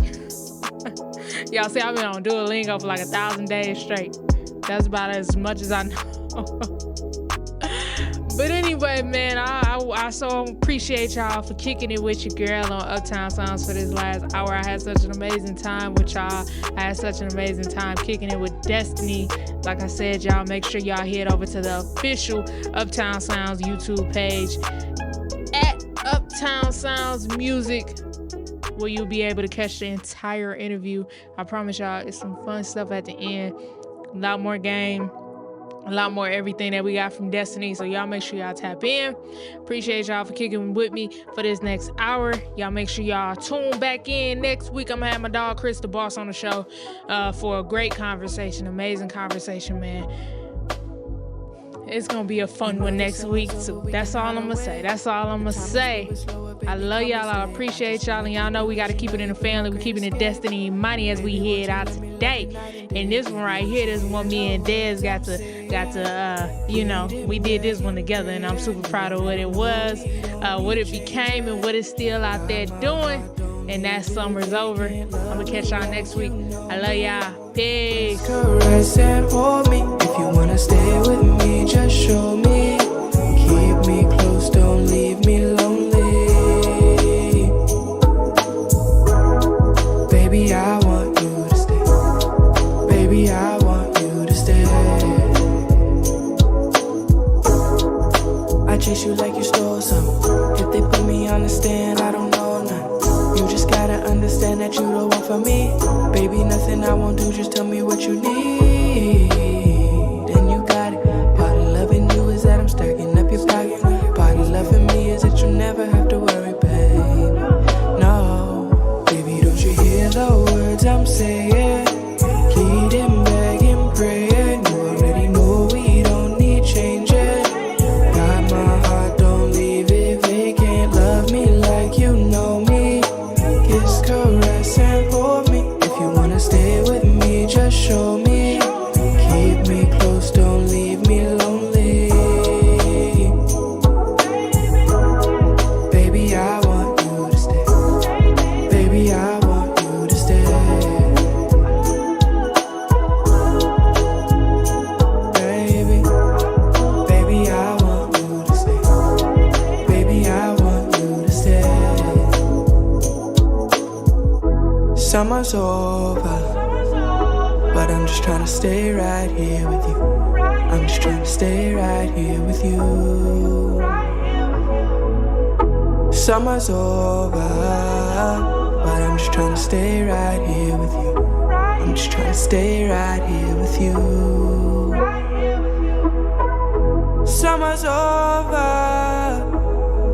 [SPEAKER 1] Y'all see, I've been on Duolingo for like 1,000 days straight. That's about as much as I know. But anyway, man, I so appreciate y'all for kicking it with your girl on Uptown Sounds for this last hour. I had such an amazing time with y'all. I had such an amazing time kicking it with Destiny. Like I said, y'all make sure y'all head over to the official Uptown Sounds YouTube page at Uptown Sounds Music, where you'll be able to catch the entire interview. I promise y'all, it's some fun stuff at the end. A lot more game. A lot more everything that we got from Destiny. So y'all make sure y'all tap in. Appreciate y'all for kicking with me for this next hour. Y'all make sure y'all tune back in next week. I'm gonna have my dog Chris the Boss on the show for a great conversation. Amazing conversation, man. It's gonna be a fun one next week. So that's all I'm gonna say. I love y'all. I appreciate y'all. And y'all know we gotta keep it in the family. We're keeping it Destiny Imani as we head out today. And this one right here, this one me and Dez got to we did this one together, and I'm super proud of what it was, what it became, and what it's still out there doing. And that summer's over. I'm gonna catch y'all next week. I love y'all. Peace.
[SPEAKER 6] Caress and hold me. If you wanna stay with me, just show me. Keep me close, don't leave me lonely. Baby, I want you to stay. Baby, I want you to stay. I chase you like you stole something. If they put me on the stand, I don't know nothing. You just gotta understand that you the one for me. Baby, nothing I won't do, just tell me what you need. And you got it. Part of loving you is that I'm stacking up your pocket. Part of loving me is that you never have to worry, babe. No, baby, don't you hear the words I'm saying? Pleading, begging, praying. You already know we don't need changing. Got my heart, don't leave it vacant. Love me like you know me. Kiss, caress, and hold me. If you wanna stay with me, just show me. Keep me close, don't leave me lonely. Baby, I want you to stay. Baby, I want you to stay. Baby, I want you to stay. Baby, I want you to stay. Summer's over, but I'm just trying to stay right here with you. I'm just trying to stay right here with you. Summer's over, but I'm just trying to stay right here with you. I'm just trying to stay right here with you. Summer's over,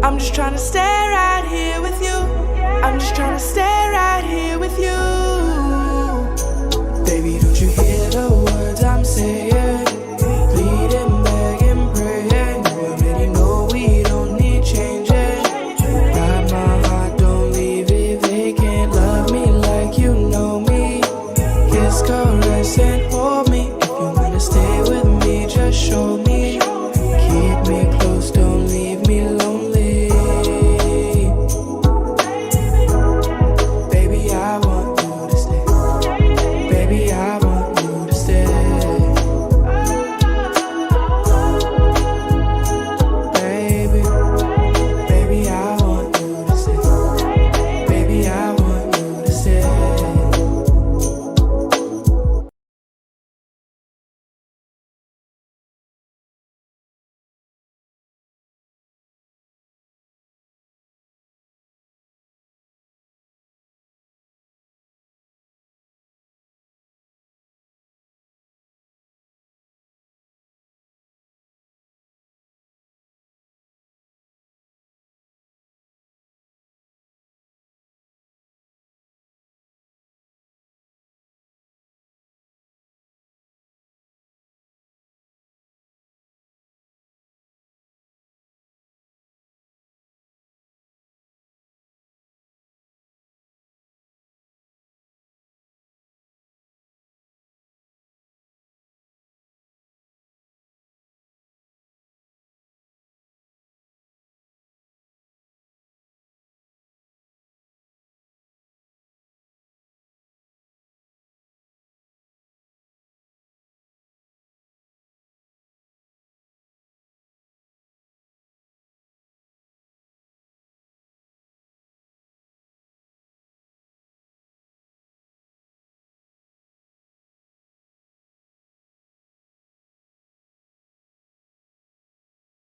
[SPEAKER 6] I'm just trying to stay right here with you. I'm just trying to stay right here with you. Baby, don't you hear the words I'm saying? Pleading, begging, praying. You already know we don't need changing. Got my heart, don't leave it vacant. Love me like you know me. Kiss, caress, and hold